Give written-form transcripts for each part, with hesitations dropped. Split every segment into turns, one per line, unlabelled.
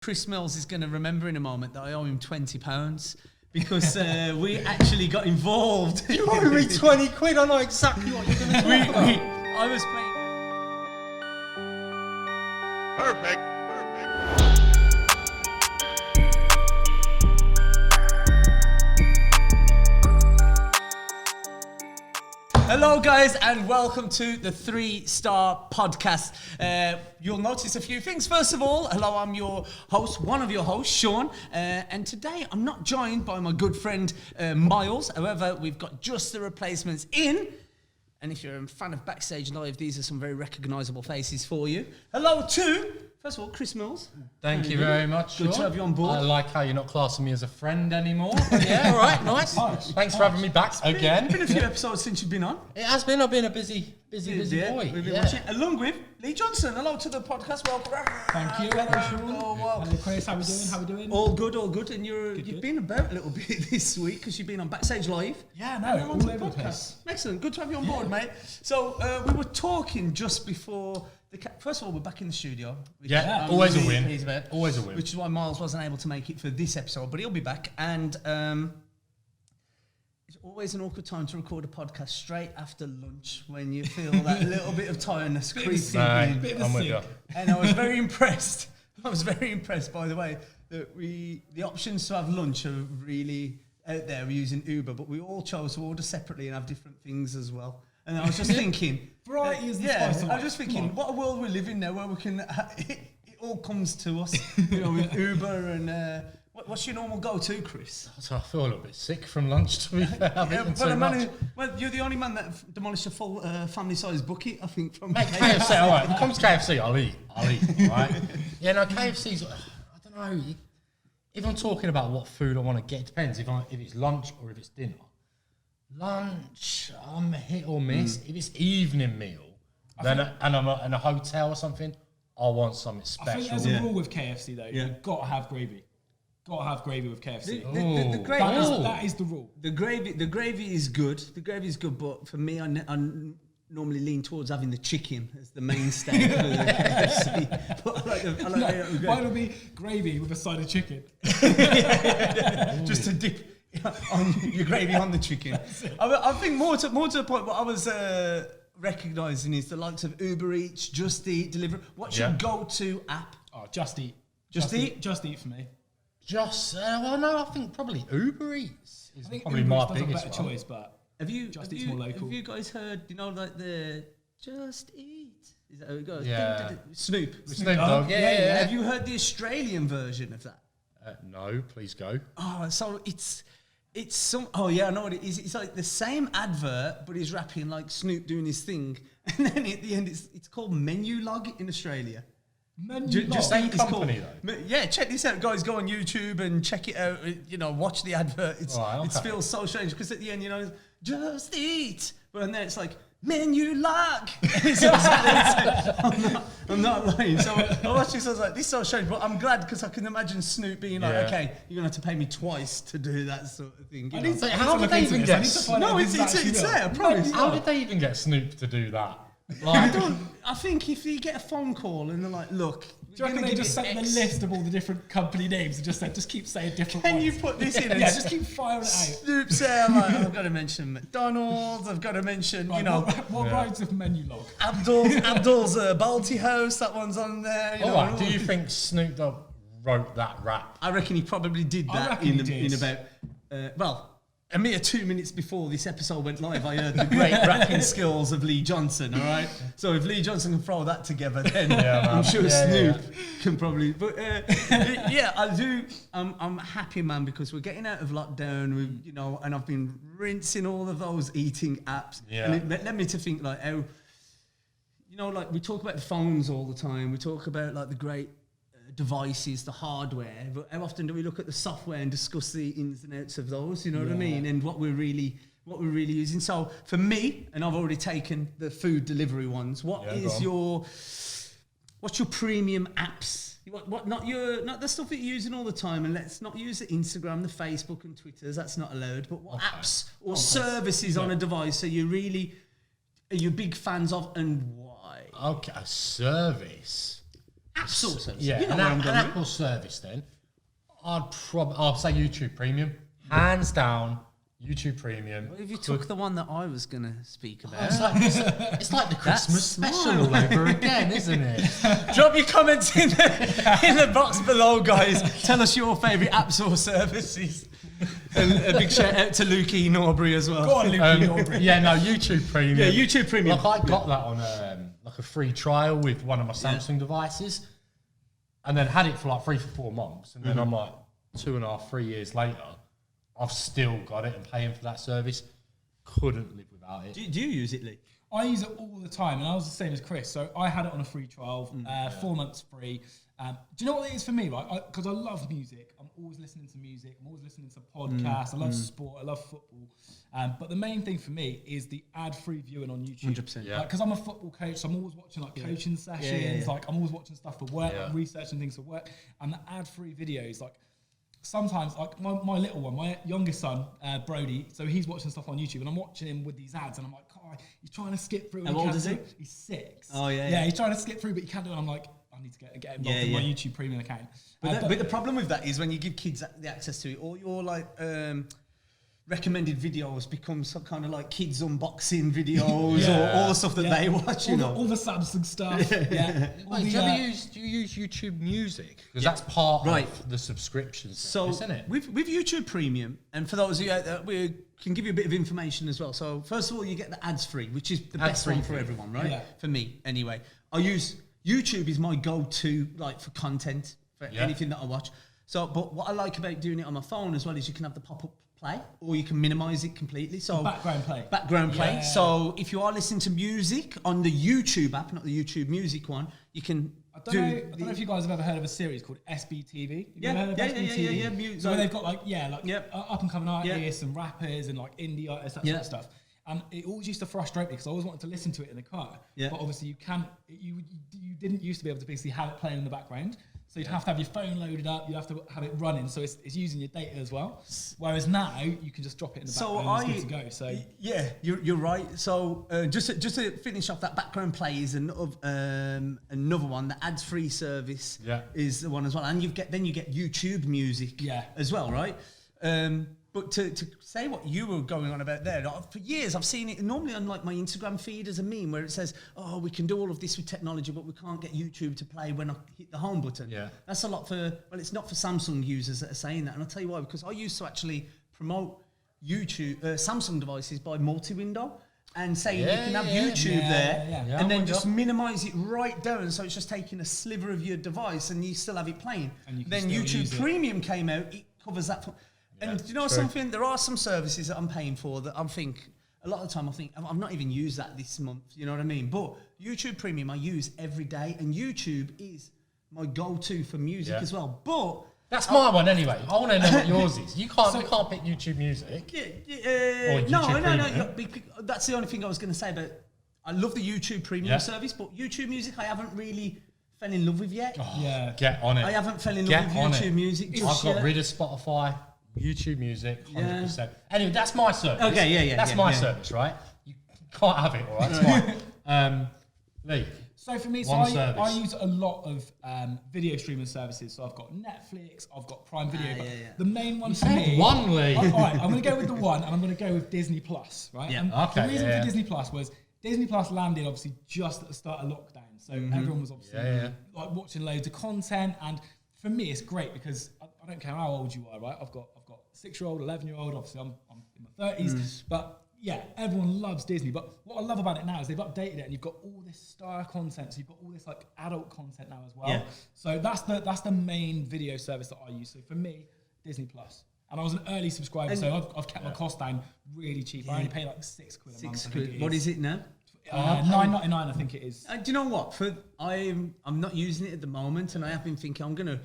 Chris Mills is going to remember in a moment that I owe him £20 because we actually got involved.
You owe me 20 quid. I know exactly what you're going to do.
I was playing.
Perfect.
Hello guys and welcome to the 3-Star Podcast. You'll notice a few things. First of all, hello, I'm your host, one of your hosts, Shaun, and today I'm not joined by my good friend Miles. However, we've got just the replacements in. And if you're a fan of Backstage Live, these are some very recognisable faces for you. Hello to, first of all, Chris Mills.
Thank you very much,
Good to have you on board.
I like how you're not classing me as a friend anymore. But yeah, all right, nice. Thanks for having me back again.
It's been a few episodes since you've been on.
It has been. I've been a busy boy.
We've been watching, along with Lee Johnson. Hello to the podcast. Welcome.
Thank you. Hello, Shaun. Hello, Chris. How we doing?
All good. And you've been about a little bit this week because you've been on Backstage Live.
Yeah, no, all over the place.
Excellent. Good to have you on board, mate. So we were talking just before first of all, we're back in the studio.
Always a win. Always a win.
Which is why Miles wasn't able to make it for this episode, but he'll be back. And it's always an awkward time to record a podcast straight after lunch when you feel that little bit of tiredness creeping in.
I'm with you.
And I was very impressed. By the way, that the options to have lunch are really out there. We're using Uber, but we all chose to order separately and have different things as well. And I was just thinking,
variety is the spice of life.
I was just thinking, what a world we live in now, where we can it all comes to us, with Uber and. What's your normal go-to, Chris?
So I feel a little bit sick from lunch, to be fair.
You're the only man that demolished a full family-sized bucket, I think, from
KFC. All right, when it comes to KFC, I'll eat, all right? Yeah, no, KFC's, I don't know, if I'm talking about what food I want to get, it depends if it's lunch or if it's dinner. Lunch, I'm hit or miss. If it's evening meal, and I'm in a hotel or something, I want something special.
I think there's a rule with KFC, though. Yeah. You've got to have gravy. Got to have gravy with KFC.
The gravy,
that is the rule.
The gravy is good. The gravy is good, but for me, I normally lean towards having the chicken as the mainstay for the KFC. But I like
mine will be gravy with a side of chicken.
Just to dip on your gravy on the chicken. I think more to the point. What I was recognising is the likes of Uber Eats, Just Eat, Deliveroo. What's your go-to app?
Oh, Just Eat.
Just Eat?
Just Eat for me.
I think probably Uber Eats is probably
Uber
my
Eats
biggest
a better choice, but Just Eat's more local.
Have you guys heard, like the Just Eat? Is that how it goes?
Yeah.
Snoop
Dogg. Yeah.
Have you heard the Australian version of that?
No, please go.
Oh, so it's some. Oh yeah, I know what it is. It's like the same advert, but he's rapping like Snoop doing his thing, and then at the end, it's called Menu Log in Australia.
Just same company though.
Yeah, check this out, guys. Go on YouTube and check it out. Watch the advert. It feels so strange because at the end, Just Eat, but then it's like Menu Log. I'm not lying. So I watched this. I was like, this is so strange, but I'm glad because I can imagine Snoop being like, okay, you're gonna have to pay me twice to do that sort of thing.
How did they even get?
No, it's there. I promise.
How did they even get Snoop to do that?
I think if you get a phone call and they're like, look,
do you reckon they just sent the list of all the different company names and just said, just keep saying different ones?
Can you put this in?
Just keep firing it out.
Snoop said, I've got to mention McDonald's, I've got to mention,
What rides of Menu Log?
Abdul's Balti House, that one's on there.
Alright, do you think Snoop Dogg wrote that rap?
I reckon he probably did that in about, a mere 2 minutes before this episode went live, I heard the great rapping skills of Lee Johnson, all right? So if Lee Johnson can throw that together, then I'm sure Snoop can probably... But I do... I'm happy, man, because we're getting out of lockdown, and I've been rinsing all of those eating apps. Yeah. And it led me to think, like, how... like, we talk about the phones all the time. We talk about, like, the great... devices, the hardware, but how often do we look at the software and discuss the ins and outs of those, what I mean, and what we're really using? So for me, and I've already taken the food delivery ones, what's your premium apps? Not the stuff that you're using all the time, and let's not use the Instagram, the Facebook and Twitters, that's not allowed, but what apps or services on a device are you big fans of, and why?
Okay, a service.
App Store service.
Yeah,
You know where I'm
an
going.
Apple service then, I'll say YouTube Premium. Hands down, YouTube Premium.
What if you took the one that I was going to speak about?
It's like the Christmas special all over again, isn't it?
Drop your comments in the box below, guys. Tell us your favourite App Store services. And a big shout out to Lukey Norbury as well.
Go on, Luke Norbury.
Yeah, no, YouTube Premium.
Yeah, YouTube Premium.
Like I got that on like a free trial with one of my Samsung devices, and then had it for like 3 to 4 months, and then I'm like 2.5, 3 years later, I've still got it and paying for that service. Couldn't live without it.
Do you use it, Lee?
I use it all the time, and I was the same as Chris. So I had it on a free trial, 4 months free. Do you know what it is for me, right? Because I love music. I'm always listening to music. I'm always listening to podcasts. I love sport. I love football. But the main thing for me is the ad-free viewing on YouTube.
100%.
Yeah.
Because I'm a football coach, so I'm always watching like coaching sessions. Like I'm always watching stuff for work, like researching things for work, and the ad-free videos, like. Sometimes, like my little one, my youngest son, Brody, so he's watching stuff on YouTube, and I'm watching him with these ads, and I'm like, oh, he's trying to skip through.
How old is he?
He's 6.
Oh, yeah.
Yeah, he's trying to skip through, but he can't do it. I'm like, I need to get involved in my YouTube Premium account.
But the problem with that is when you give kids the access to it, all your like recommended videos become some kind of like kids unboxing videos or all the stuff that they watch, you know.
All the Samsung stuff.
Wait, do you use YouTube Music? Because that's part of the subscription service, isn't it?
With YouTube Premium, and for those of you out there, we can give you a bit of information as well. So first of all, you get the ads free, which is the best one for everyone, right? Yeah. For me, anyway. I use YouTube is my go-to like for content for anything that I watch. So, but what I like about doing it on my phone as well is you can have the pop-up play, or you can minimize it completely. So
background play.
Yeah. So if you are listening to music on the YouTube app, not the YouTube Music one, you can. I don't know
if you guys have ever heard of a series called SBTV.
Yeah.
So they've got up and coming artists and rappers and like indie artists, that sort of stuff. And it always used to frustrate me because I always wanted to listen to it in the car. Yeah. But obviously you didn't used to be able to basically have it playing in the background. So you'd have to have your phone loaded up, you'd have to have it running, so it's using your data as well. Whereas now, you can just drop it in the background and it's good to go. So
yeah, you're right. So just to finish off, that background play is another one. The ads-free service is the one as well. And you get YouTube Music as well, right? But to say what you were going on about there, for years I've seen it normally on like my Instagram feed as a meme where it says, oh, we can do all of this with technology, but we can't get YouTube to play when I hit the home button. Yeah. That's a lot it's not for Samsung users that are saying that. And I'll tell you why, because I used to actually promote YouTube, Samsung devices by multi-window and saying you can have YouTube there and then just minimize it right down. So it's just taking a sliver of your device and you still have it playing. And then YouTube Premium came out, it covers that. And do you know something? There are some services that I'm paying for that a lot of the time I think, I've not even used that this month, you know what I mean? But YouTube Premium I use every day, and YouTube is my go-to for music as well. But
that's my one anyway. I want to know what yours is. You can't pick YouTube Music.
No. That's the only thing I was going to say about. I love the YouTube Premium service, but YouTube Music I haven't really fell in love with yet.
Get on it.
I haven't fell in love with YouTube Music.
I've got rid of Spotify. YouTube Music, 100%. Anyway, that's my service.
Okay,
That's my service, right? You can't have it, all right? It's mine. Lee.
So for me, I use a lot of video streaming services. So I've got Netflix, I've got Prime Video. The main one for me.
One, Lee.
All right, I'm going to go with the one, and I'm going to go with Disney Plus, right? Yeah.
Okay.
The reason for Disney Plus was Disney Plus landed obviously just at the start of lockdown, so everyone was obviously like watching loads of content, and for me it's great because I don't care how old you are, right? I've got 6-year-old, 11-year-old. Obviously, I'm in my 30s, but yeah, everyone loves Disney. But what I love about it now is they've updated it, and you've got all this star content. So you've got all this like adult content now as well. Yeah. So that's the main video service that I use. So for me, Disney Plus. And I was an early subscriber, so I've kept my cost down really cheap. I only pay like £6 a month.
What is it now?
$9.99, I think it is.
Do you know what? I'm not using it at the moment, and I have been thinking I'm going to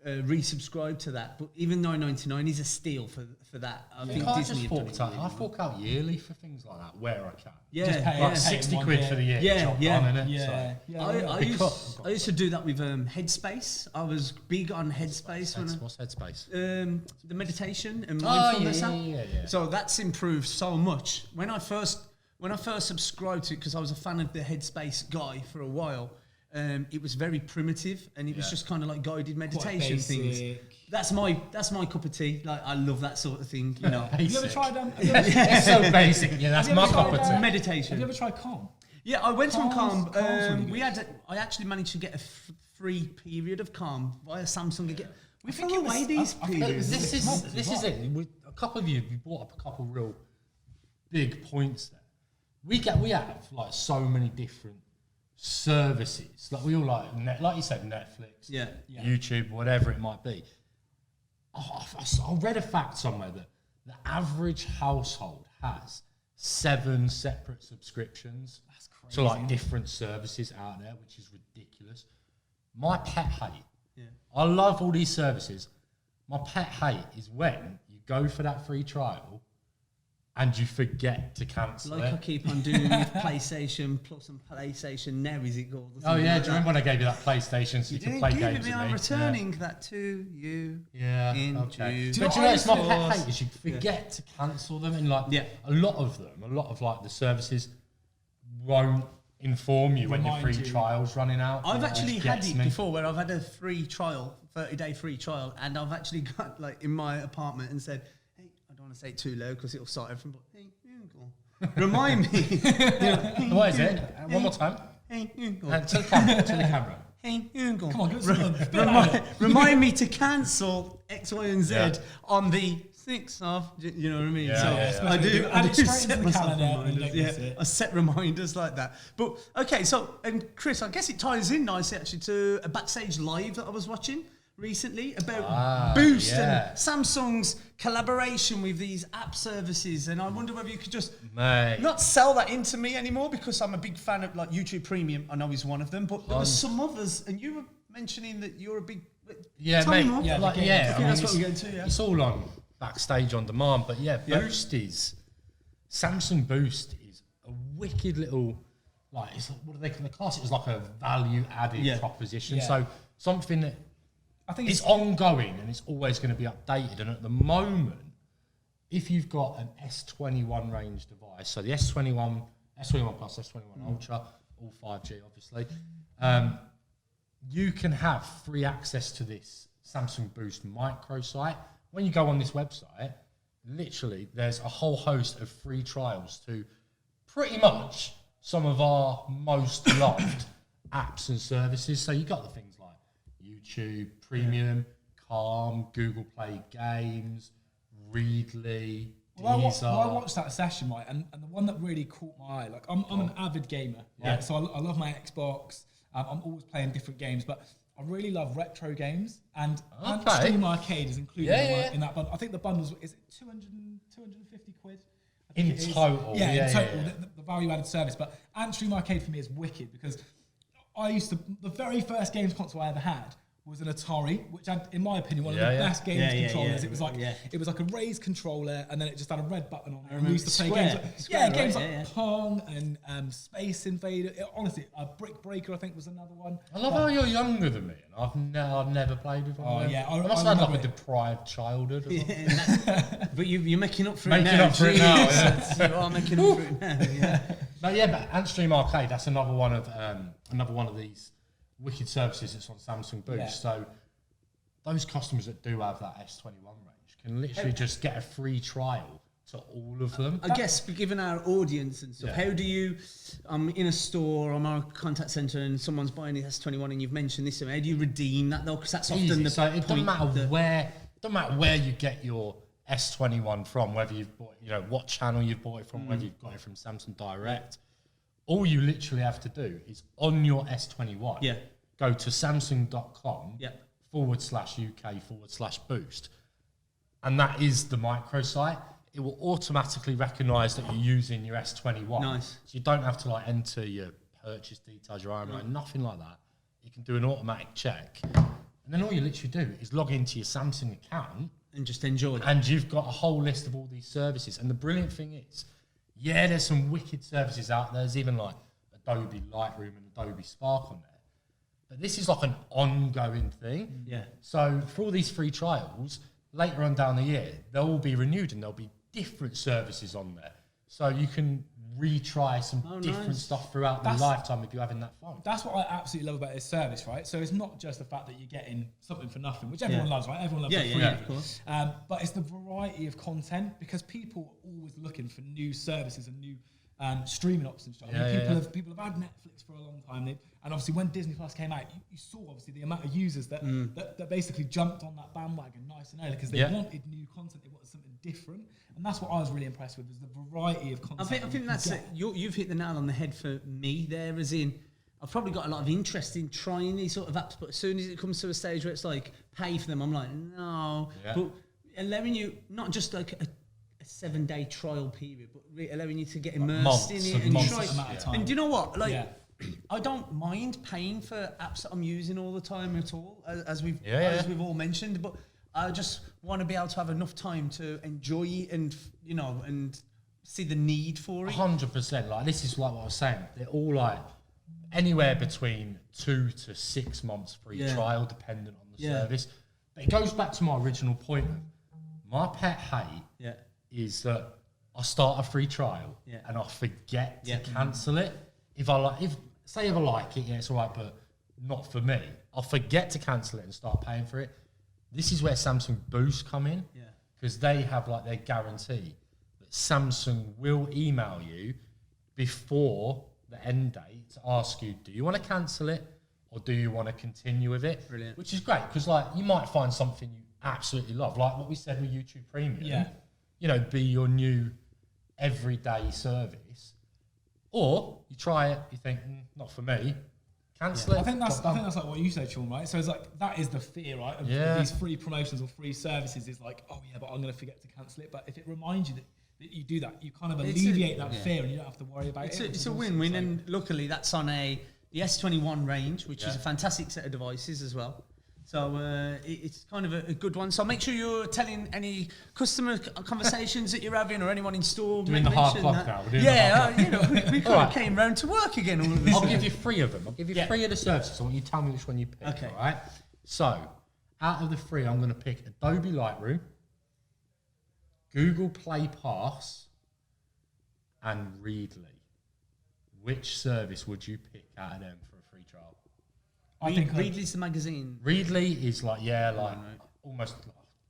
resubscribe to that, but even $9.99 is a steal for that. I think Disney
I fork out yearly for things like that where I can.
Yeah,
just pay like 60 quid for the year.
I used to do that with Headspace. I was big on Headspace.
What's Headspace?
The meditation and mindfulness app.
Yeah.
So that's improved so much. When I first subscribed to it, because I was a fan of the Headspace guy for a while. it was very primitive, and it was just kind of like guided meditation things. That's my cup of tea. Like, I love that sort of thing. You know.
Have you ever tried
It's so basic. Yeah, that's my cup of tea.
Meditation.
Have you ever tried Calm?
Yeah, I went on Calm.
Really
I actually managed to get a free period of Calm via Samsung again. We
think
throw
it was-
away these
I think
periods.
This is it. A couple of you brought up a couple of real big points there. We have like so many different services. Like we all like you said, Netflix, YouTube, whatever it might be. I read a fact somewhere that the average household has 7 separate subscriptions to like different services out there, which is ridiculous. My pet hate. Yeah. I love all these services. My pet hate is when you go for that free trial and you forget to cancel it.
I keep on doing with PlayStation Plus and PlayStation Now, is it called?
Oh yeah, do you remember when I gave you that PlayStation so you could play games with me?
I'm returning that to you.
Yeah,
in
okay.
June.
But you know, it's my pet hate is you forget to cancel them, and like a lot of like the services won't inform you when your free trial's running out.
I've actually had it before where I've had a free trial, 30-day free trial, and I've actually got like in my apartment and said, hey, I don't want to say it too low because it'll start everything, but hey, Google, remind me.
What is it? One more time.
Hey, Google.
To the camera.
Hey, Google.
Come on,
remind me to cancel X, Y, and Z on the 6th of, you know what I mean? I do set myself reminders. I set reminders like that. But okay, so and Chris, I guess it ties in nicely actually to a backstage live that I was watching recently about Boost and Samsung's collaboration with these app services, and I wonder whether you could just not sell that into me anymore, because I'm a big fan of like YouTube Premium. I know is one of them, but there were some others, and you were mentioning that you're a big
mate.
I think that's what we're going to.
It's all on backstage on demand, but Boost is Samsung Boost is a wicked little it's what do they call the class? It was like a value added proposition. Yeah. So something that I think it's ongoing and it's always going to be updated. And at the moment, if you've got an S21 range device, so the S21 Plus, S21 Ultra, all 5G obviously, you can have free access to this Samsung Boost microsite. When you go on this website, literally there's a whole host of free trials to pretty much some of our most loved apps and services. So you got the things like YouTube Premium, Calm, Google Play Games, Readly, Deezer.
I watched that session, right, and the one that really caught my eye, like I'm an avid gamer, right? So I love my Xbox. I'm always playing different games, but I really love retro games, and Steam Arcade is included in that bundle. I think the bundles is it 250 quid?
In total.
In total, the value-added service. But Stream Arcade for me is wicked, because the very first games console I ever had was an Atari, which had, in my opinion, one of the best games controllers. It was like a raised controller, and then it just had a red button on it. And we used to play games like Pong and Space Invader. Honestly, Brick Breaker, I think, was another one.
I love how you're younger than me, and I've never played with one. I must have had like a deprived childhood.
But you're making up for
it now.
You are making up for it now.
But Antstream Arcade, that's another one of these wicked services that's on Samsung Boost. Yeah. So those customers that do have that S21 range can literally just get a free trial to all of them.
I guess, given our audience and stuff, how do you, I'm in a store, I'm on a contact centre and someone's buying the S21 and you've mentioned this, how do you redeem that though? Because that's often the
so it doesn't matter where you get your S21 from, whether you've bought, what channel you've bought it from, whether you've got it from Samsung Direct. All you literally have to do is on your S21, go to samsung.com /UK/boost. And that is the microsite. It will automatically recognise that you're using your S21.
Nice.
So you don't have to enter your purchase details, your IMEI, nothing like that. You can do an automatic check. And then all you literally do is log into your Samsung account.
And just enjoy it.
And you've got a whole list of all these services. And the brilliant thing is, there's some wicked services out there. There's even like Adobe Lightroom and Adobe Spark on there. But this is like an ongoing thing.
Yeah.
So for all these free trials, later on down the year, they'll all be renewed and there'll be different services on there. So you can retry some different stuff throughout the lifetime if you're having that fun.
That's what I absolutely love about this service, right? So it's not just the fact that you're getting something for nothing, which everyone loves, right? Everyone loves free.
Of course.
But it's the variety of content, because people are always looking for new services and new streaming options. People have had Netflix for a long time, and obviously when Disney Plus came out, you saw obviously the amount of users that basically jumped on that bandwagon nice and early, because they wanted new content, they wanted something different, and that's what I was really impressed with, was the variety of content.
I think that's it. You've hit the nail on the head for me there, as in I've probably got a lot of interest in trying these sort of apps, but as soon as it comes to a stage where it's like pay for them, I'm like, no. But allowing you not just like a 7-day trial period, but allowing you to get immersed in it and try. And do you know what? Like, I don't mind paying for apps that I'm using all the time at all, as we've all mentioned. But I just want to be able to have enough time to enjoy it and and see the need for it.
100%. Like, this is like what I was saying. They're all like anywhere between 2 to 6 months free trial, dependent on the service. But it goes back to my original point of my pet hate. Is that I start a free trial and I forget to cancel it. If I like it, it's all right, but not for me. I'll forget to cancel it and start paying for it. This is where Samsung Boost come in, because they have like their guarantee that Samsung will email you before the end date to ask you, do you want to cancel it or do you want to continue with it?
Brilliant.
Which is great, because like you might find something you absolutely love, like what we said with YouTube Premium. Be your new everyday service, or you try it, you think not for me, cancel it.
I think that's like what you said, Shaun, right? So it's like that is the fear, right, of these free promotions or free services. Is like, oh yeah, but I'm going to forget to cancel it. But if it reminds you that you do that, you kind of alleviate that fear, and you don't have to worry about it.
It's a win-win, and luckily that's on the S21 range, which is a fantastic set of devices as well. So it's kind of a good one. So make sure you're telling any customer conversations that you're having or anyone in store.
Doing the hard clock now. We
we kind of came round to work again. All of this.
I'll give you 3 of them. I'll give you 3 of the services. I want you to tell me which one you pick.
Okay.
All right. So out of the 3, I'm going to pick Adobe Lightroom, Google Play Pass, and Readly. Which service would you pick out of them for a free trial?
I think Readly's the magazine.
Readly is like almost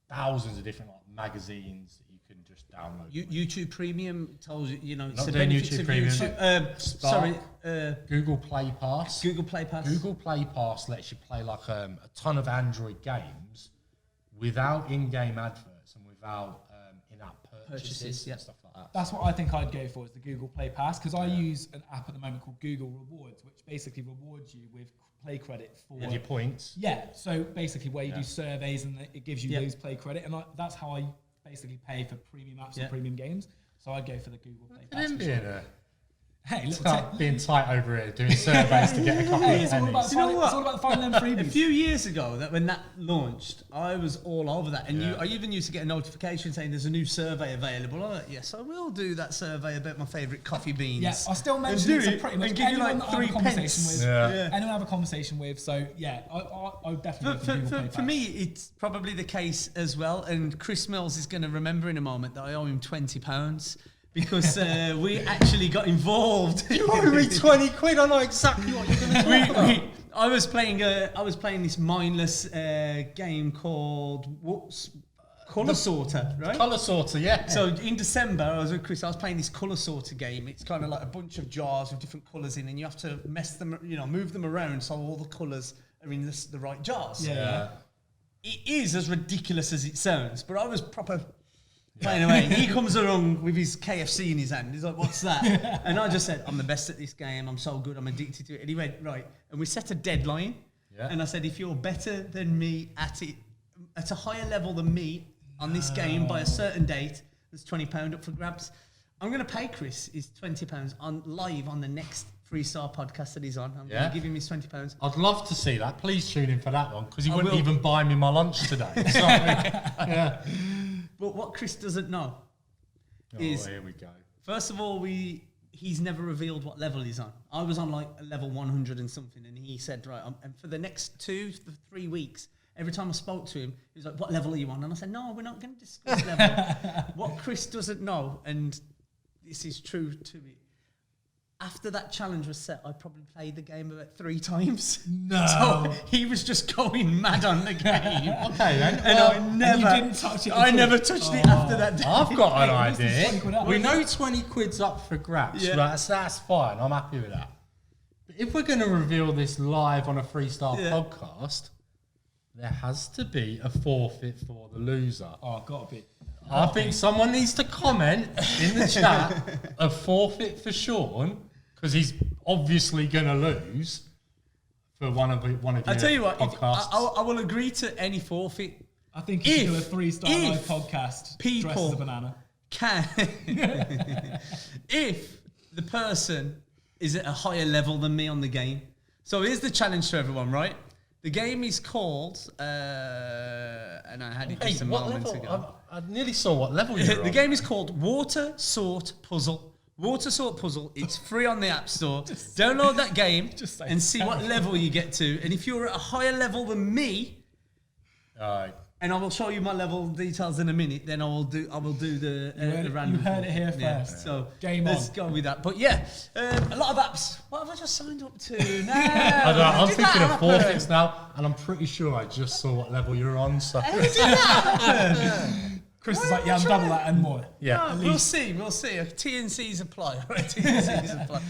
thousands of different magazines that you can just download.
YouTube Premium tells you,
it's the benefits of YouTube. Google Play Pass.
Google Play Pass.
Google Play Pass lets you play like a ton of Android games without in-game adverts and without in-app purchases and stuff like that.
That's what I think I'd go for, is the Google Play Pass, because I use an app at the moment called Google Rewards, which basically rewards you with play credit for
your points.
So basically where you do surveys and it gives you those play credit, and that's how I basically pay for premium apps and premium games. So I'd go for the Google Play Pass. Hey,
look, being tight over here, doing surveys to get a copy of pennies.
It's all about the final freebies.
A few years ago, when that launched, I was all over that. And I even used to get a notification saying there's a new survey available. I'm like, yes, I will do that survey about my favourite coffee beans.
Yeah, I still mention it pretty much.
And give you like 3 pence.
Anyone I have a conversation with. So, yeah, I would definitely
for me, it's probably the case as well. And Chris Mills is going to remember in a moment that I owe him £20. Because we actually got involved.
You owe me 20 quid. I know exactly what you're going to do.
I was playing this mindless game called Colour Sorter, right?
Colour Sorter, yeah.
So in December, I was with Chris. I was playing this Colour Sorter game. It's kind of like a bunch of jars with different colours in, and you have to mess them, move them around so all the colours are in the right jars.
Yeah.
It is as ridiculous as it sounds, but I was proper. Anyway, he comes along with his KFC in his hand. He's like, what's that? And I just said, I'm the best at this game. I'm so good. I'm addicted to it. And he went, right. And we set a deadline. Yeah. And I said, if you're better than me at it, at a higher level than me on this game by a certain date, there's £20 up for grabs. I'm going to pay Chris his £20 live on the next Freestar podcast that he's on. I'm going to give him his £20.
I'd love to see that. Please tune in for that one, because he wouldn't even buy me my lunch today. Yeah.
But what Chris doesn't know is,
here we go.
First of all, he's never revealed what level he's on. I was on like a level 100 and something, and he said, right, and for the next 2 to 3 weeks, every time I spoke to him, he was like, what level are you on? And I said, no, we're not going to discuss level. What Chris doesn't know, and this is true to me, after that challenge was set, I probably played the game about 3 times.
No.
So he was just going mad on the game.
Okay, then.
And I never,
you didn't touch it at
I
all?
never touched it after that day.
I've got an
Hey, this is 20
idea.
quid up.
We know 20 quid's up for grabs.
Yeah.
Right? So that's fine. I'm happy with that. But if we're going to reveal this live on a freestyle podcast, there has to be a forfeit for the loser.
Oh, gotta be.
I think someone needs to comment in the chat a forfeit for Shaun, because he's obviously going to lose for one of your
I tell you what,
podcasts.
I will agree to any forfeit.
I think you should do a 3-star live
if
podcast
people
dressed as a banana.
Can if the person is at a higher level than me on the game. So here's the challenge to everyone, right? The game is called, and I had it just a moment ago.
I nearly saw what level you're on.
The game is called Water Sort Puzzle. Water Sort Puzzle. It's free on the App Store. Download that game and see what level you get to. And if you're at a higher level than me, and I will show you my level details in a minute, then I will do the random.
You heard it here
Yeah.
first.
So
Game
let's
on.
go with that. But yeah, a lot of apps. What have I just signed up to? No,
I don't know, I'm
did
thinking
that
of forfeits now, and I'm pretty sure I just saw what level you're on. So
How did that happen?
Chris is like, yeah, I'm double that and more.
yeah.
We'll see. T&Cs apply. T&Cs apply.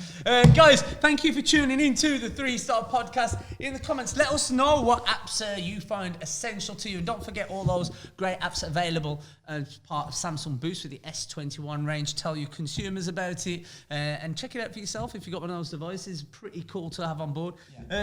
Guys, thank you for tuning in to the 3-Star Podcast. In the comments, let us know what apps you find essential to you. And don't forget all those great apps available as part of Samsung Boost with the S21 range. Tell your consumers about it and check it out for yourself if you've got one of those devices. Pretty cool to have on board.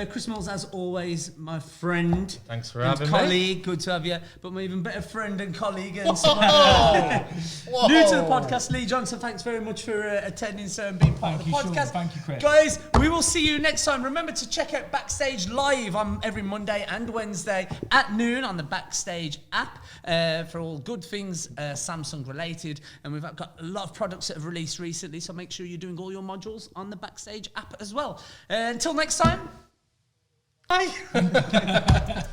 Chris Mills, as always, my friend.
Thanks for
and
having me.
colleague. Good to have you. But my even better friend and colleague and someone new to the podcast, Lee Johnson. Thanks very much for attending, sir, and being part of the
Thank you,
podcast.
Shaun. Thank you, Chris.
Guys, we will see you next time. Remember to check out Backstage Live on every Monday and Wednesday at noon on the Backstage app for all good things Samsung related. And we've got a lot of products that have released recently, so make sure you're doing all your modules on the Backstage app as well. Until next time, bye.